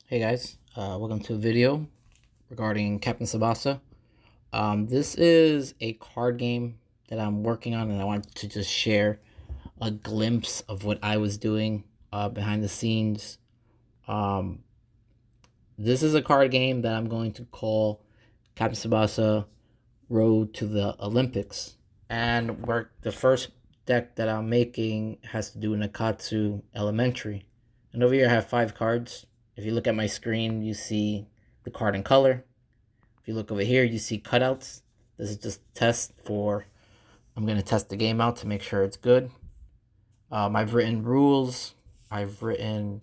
Hey guys, welcome to a video regarding Captain Tsubasa. This is a card game that I'm working on, and I wanted to just share a glimpse of what I was doing behind the scenes. Um, this is a card game that I'm going to call Captain Tsubasa Road to the Olympics. And the first deck that I'm making has to do with Nakatsu Elementary. And over here I have 5 cards. If you look at my screen, you see the card in color. If you look over here, you see cutouts. This is just a test for, I'm going to test the game out to make sure it's good. I've written rules. I've written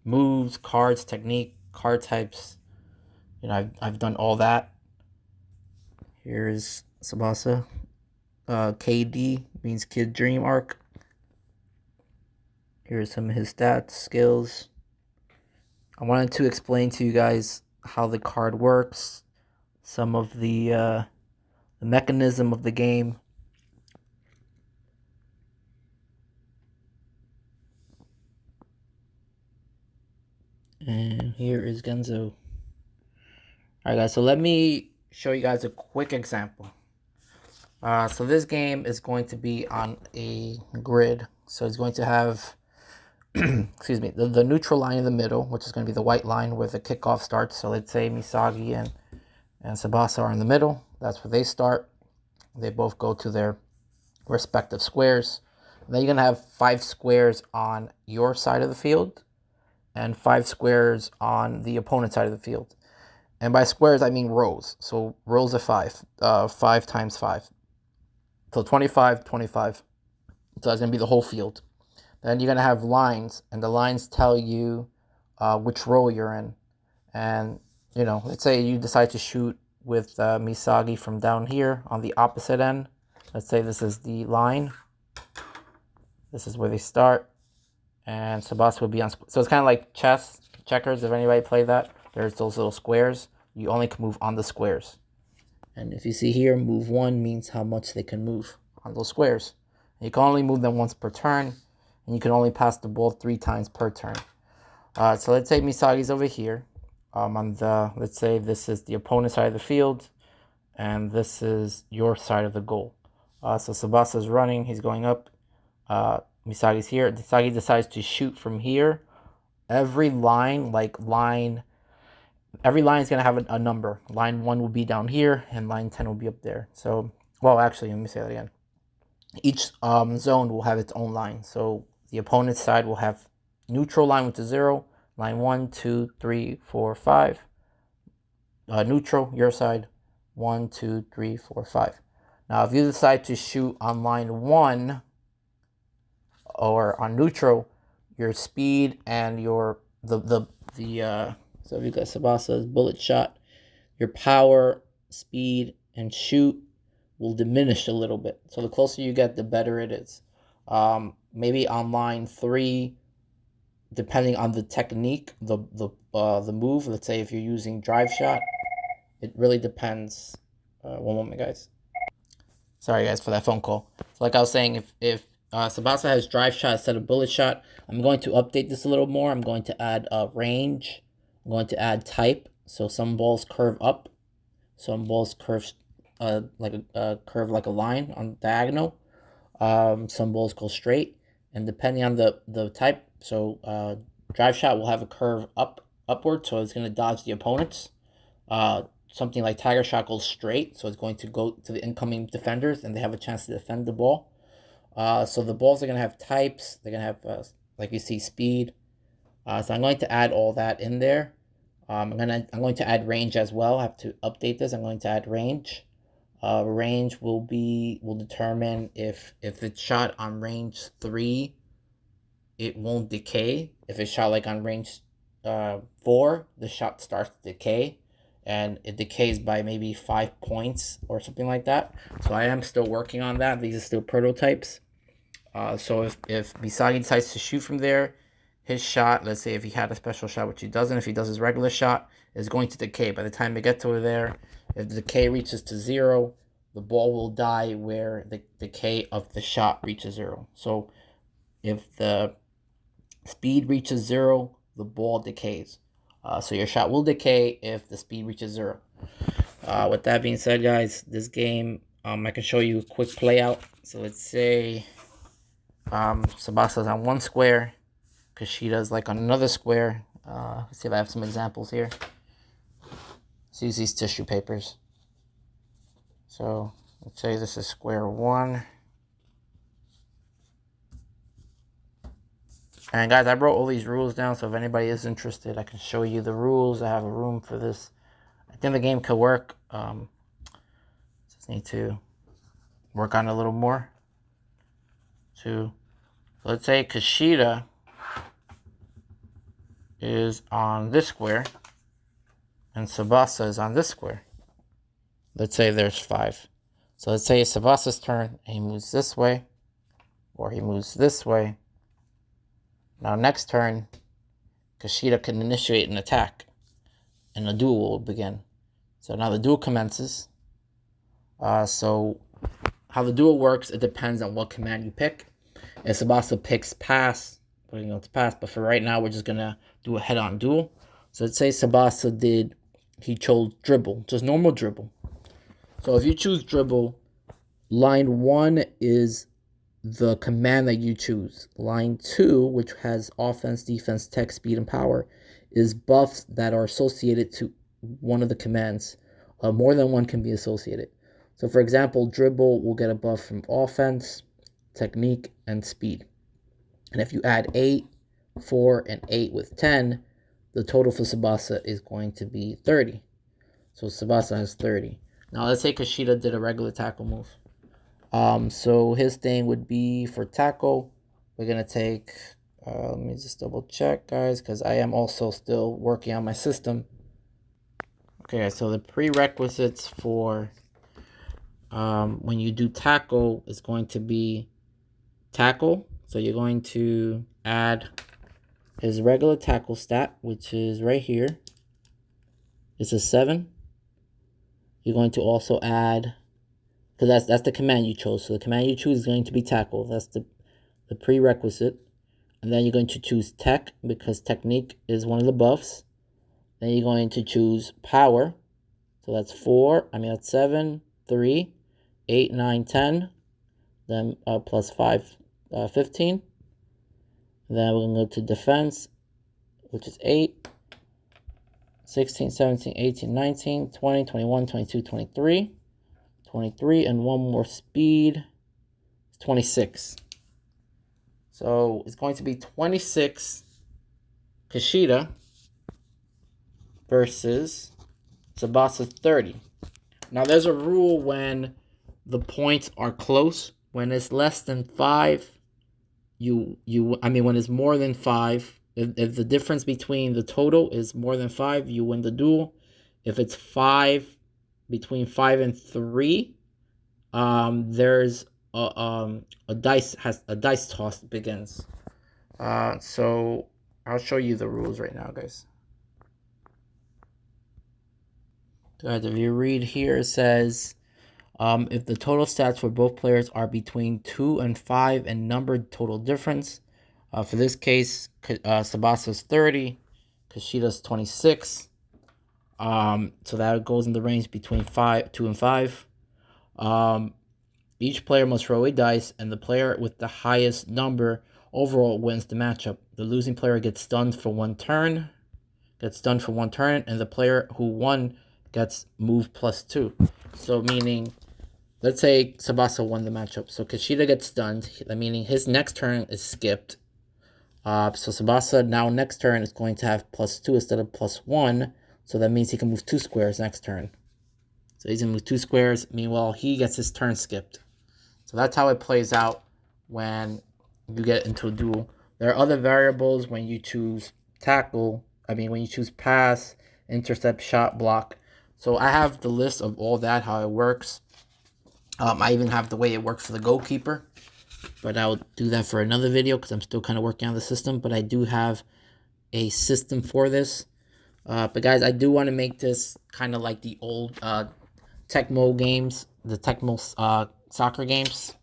moves, cards, technique, card types. I've done all that. Here's Tsubasa. KD means Kid Dream Arc. Here's some of his stats, skills. I wanted to explain to you guys how the card works, some of the mechanism of the game. And here is Genzo. Alright guys, so let me show you guys a quick example. So this game is going to be on a grid. So it's going to have, excuse me, the neutral line in the middle, which is going to be the white line where the kickoff starts. So let's say Misagi and Tsubasa are in the middle. That's where they start. They both go to their respective squares. And then you're going to have 5 squares on your side of the field and 5 squares on the opponent's side of the field. And by squares, I mean rows. So rows of 5, 5 times 5. So 25, 25. So that's going to be the whole field. Then you're going to have lines, and the lines tell you which row you're in. And, let's say you decide to shoot with Misagi from down here on the opposite end. Let's say this is the line. This is where they start. And Tsubasa would be on. So it's kind of like chess, checkers, if anybody played that. There's those little squares. You only can move on the squares. And if you see here, move 1 means how much they can move on those squares. And you can only move them once per turn. And you can only pass the ball 3 times per turn. So let's say Misagi's over here. Let's say this is the opponent's side of the field. And this is your side of the goal. So Tsubasa's running. He's going up. Misagi's here. Misagi decides to shoot from here. Every line is going to have a number. Line 1 will be down here, and line 10 will be up there. So, well, actually, let me say that again. Each zone will have its own line. So the opponent's side will have neutral line, which is 0. Line 1, 2, 3, 4, 5. Neutral, your side, 1, 2, 3, 4, 5. Now, if you decide to shoot on line 1 or on neutral, your speed and your so if you got Tsubasa's bullet shot, your power, speed, and shoot will diminish a little bit. So the closer you get, the better it is. Maybe on line 3, depending on the technique, the move. Let's say if you're using drive shot, it really depends. One moment, guys. Sorry, guys, for that phone call. So like I was saying, if Tsubasa has drive shot instead of bullet shot, I'm going to update this a little more. I'm going to add range. I'm going to add type. So some balls curve up. Some balls curve curve like a line on diagonal. Some balls go straight. And depending on the type, so drive shot will have a curve upward, so it's going to dodge the opponents. Something like Tiger Shot goes straight, so it's going to go to the incoming defenders, and they have a chance to defend the ball. So the balls are going to have types. They're going to have, like you see, speed. So I'm going to add all that in there. I'm going to add range as well. I have to update this. I'm going to add range. Range will determine if it's shot on range 3, it won't decay. If it's shot like on range 4, the shot starts to decay. And it decays by maybe 5 points or something like that. So I am still working on that. These are still prototypes. So if Misagi decides to shoot from there, his shot, let's say if he had a special shot, which he doesn't, if he does his regular shot, is going to decay. By the time they get to there, if the decay reaches to 0, the ball will die where the decay of the shot reaches 0. So if the speed reaches 0, the ball decays. So your shot will decay if the speed reaches 0. With that being said, guys, this game, I can show you a quick play out. So let's say Tsubasa's on one square, Kushida's like on another square. Let's see if I have some examples here. Let's use these tissue papers. So let's say this is square 1. And guys, I wrote all these rules down, so if anybody is interested, I can show you the rules. I have a room for this. I think the game could work. Just need to work on it a little more. So let's say Kushida is on this square and Tsubasa is on this square. Let's say there's 5. So let's say it's Tsubasa's turn and he moves this way or he moves this way. Now next turn, Kushida can initiate an attack and a duel will begin. So now the duel commences. So how the duel works, it depends on what command you pick. If Tsubasa picks pass, we're going to pass, but for right now, we're just going to do a head-on duel. So let's say Tsubasa he chose dribble, just normal dribble. So if you choose dribble, line 1 is the command that you choose. Line 2, which has offense, defense, tech, speed, and power, is buffs that are associated to one of the commands. More than one can be associated. So for example, dribble will get a buff from offense, technique, and speed. And if you add 8, 4, and 8 with 10, the total for Tsubasa is going to be 30. So Tsubasa has 30. Now let's say Kushida did a regular tackle move. So his thing would be for tackle, we're going to take, let me just double check, guys, because I am also still working on my system. Okay, so the prerequisites for when you do tackle is going to be tackle. So you're going to add his regular tackle stat, which is right here. It's a 7. You're going to also add, because that's the command you chose. So the command you choose is going to be tackle. That's the prerequisite. And then you're going to choose tech, because technique is one of the buffs. Then you're going to choose power. So that's 7, 3, 8, 9, 10. Then plus 5, 15. Then we're going to go to defense, which is 8, 16, 17, 18, 19, 20, 21, 22, 23. 23, and one more speed. It's 26. So it's going to be 26 Kushida versus Tsubasa 30. Now there's a rule when the points are close. When it's less than 5, when it's more than 5, if the difference between the total is more than 5, you win the duel. If it's 5, between 5 and 3, there's a dice toss begins. So I'll show you the rules right now, guys. Guys, if you read here, it says if the total stats for both players are between 2 and 5 and numbered total difference. For this case, Tsubasa's 30, Kushida's 26. So that goes in the range between 2 and 5. Each player must roll a dice, and the player with the highest number overall wins the matchup. The losing player gets stunned for one turn, and the player who won gets moved +2. So meaning, let's say Tsubasa won the matchup. So Kushida gets stunned, meaning his next turn is skipped. So Tsubasa now next turn is going to have +2 instead of +1. So that means he can move 2 squares next turn. So he's going to move 2 squares. Meanwhile, he gets his turn skipped. So that's how it plays out when you get into a duel. There are other variables when you choose when you choose pass, intercept, shot, block. So I have the list of all that, how it works. I even have the way it works for the goalkeeper. But I'll do that for another video because I'm still kind of working on the system. But I do have a system for this. But guys, I do want to make this kind of like the old Tecmo games, the Tecmo soccer games.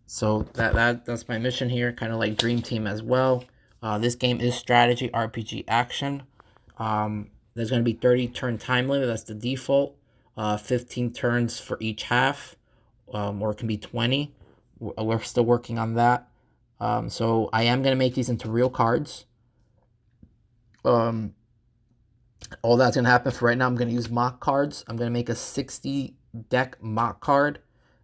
So that's my mission here, kind of like Dream Team as well. This game is strategy, RPG, action. There's going to be 30 turn time limit. That's the default. 15 turns for each half, or it can be 20. We're still working on that. So I am going to make these into real cards. All that's going to happen for right now. I'm going to use mock cards. I'm going to make a 60 deck mock card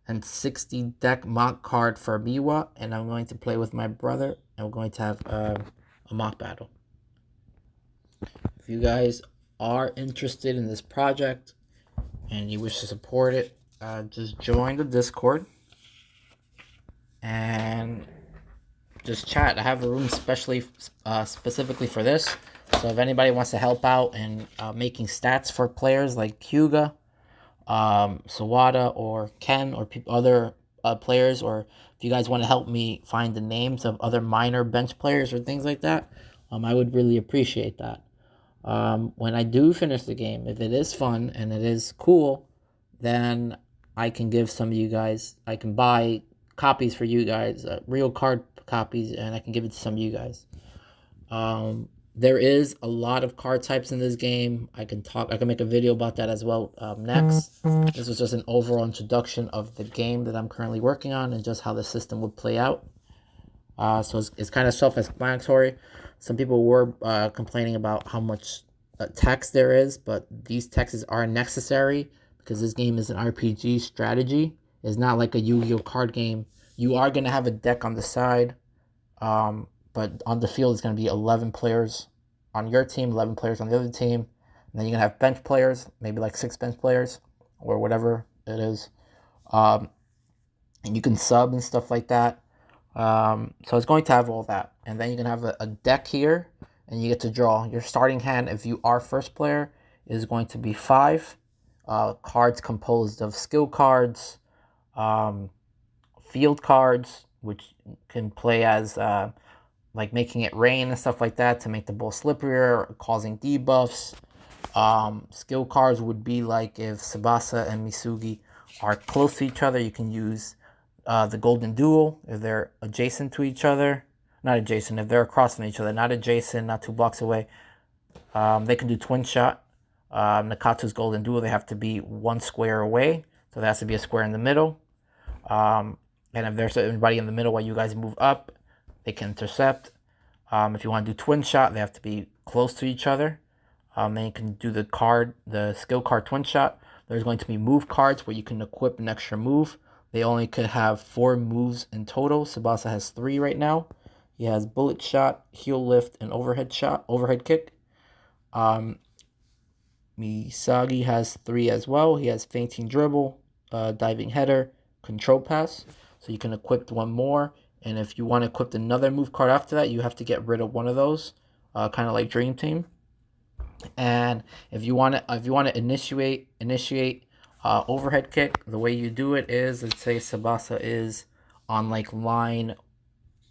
and 60 deck mock card for Miwa, and I'm going to play with my brother, and we're going to have a mock battle. If you guys are interested in this project and you wish to support it, just join the Discord and just chat. I have a room specifically for this. So if anybody wants to help out in making stats for players like Hyuga, Sawada, or Ken, or other players, or if you guys want to help me find the names of other minor bench players or things like that, I would really appreciate that. When I do finish the game, if it is fun and it is cool, then I can give some of you guys, I can buy copies for you guys, real card copies, and I can give it to some of you guys. There is a lot of card types in this game. I can make a video about that as well next. This was just an overall introduction of the game that I'm currently working on and just how the system would play out. So it's kind of self-explanatory. Some people were complaining about how much text there is, but these texts are necessary because this game is an RPG strategy. It's not like a Yu-Gi-Oh card game. You are going to have a deck on the side, but on the field it's going to be 11 players on your team, 11 players on the other team. And then you're going to have bench players, maybe like 6 bench players or whatever it is. And you can sub and stuff like that. So it's going to have all that. And then you're going to have a deck here, and you get to draw. Your starting hand, if you are first player, is going to be 5 cards composed of skill cards, field cards, which can play as like making it rain and stuff like that to make the ball slipperier, causing debuffs. Skill cards would be like if Tsubasa and Misugi are close to each other, you can use the Golden Duel if they're adjacent to each other. Not adjacent, if they're across from each other. Not adjacent, not 2 blocks away. They can do Twin Shot. Nakatsu's Golden Duel, they have to be 1 square away. So there has to be a square in the middle. And if there's anybody in the middle while you guys move up, they can intercept. If you want to do Twin Shot, they have to be close to each other. Then you can do the skill card Twin Shot. There's going to be move cards where you can equip an extra move. They only could have 4 moves in total. Tsubasa has 3 right now. He has Bullet Shot, Heel Lift, and Overhead Kick. Misagi has 3 as well. He has Fainting Dribble, Diving Header, Control Pass. So you can equip 1 more. And if you want to equip another move card after that, you have to get rid of one of those, kind of like Dream Team. And if you want to initiate overhead kick, the way you do it is, let's say Tsubasa is on like line,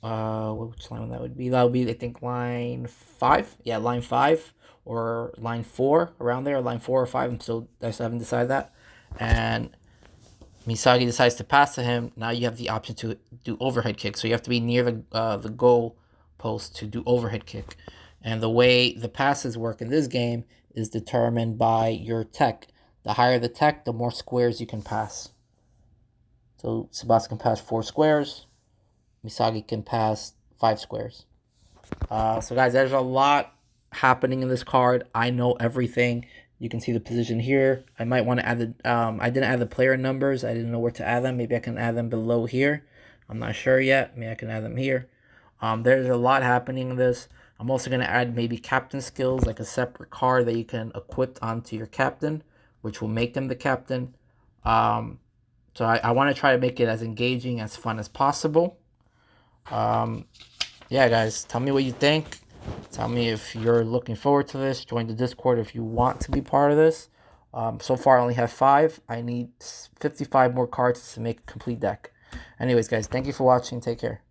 which line that would be? That would be, I think, line 5. Yeah, line 5 or line 4, around there, line 4 or 5. So I haven't decided that. And Misagi decides to pass to him. Now you have the option to do overhead kick. So you have to be near the goal post to do overhead kick. And the way the passes work in this game is determined by your tech. The higher the tech, the more squares you can pass. So Tsubasa can pass 4 squares. Misagi can pass 5 squares. So guys, there's a lot happening in this card. I know everything. You can see the position here. I might want to add the, I didn't add the player numbers. I didn't know where to add them. Maybe I can add them below here. I'm not sure yet. Maybe I can add them here. There's a lot happening in this. I'm also going to add maybe captain skills, like a separate card that you can equip onto your captain, which will make them the captain. So I want to try to make it as engaging, as fun as possible. Yeah, guys, tell me what you think. Tell me if you're looking forward to this. Join the Discord if you want to be part of this. So far, I only have 5. I need 55 more cards to make a complete deck. Anyways, guys, thank you for watching. Take care.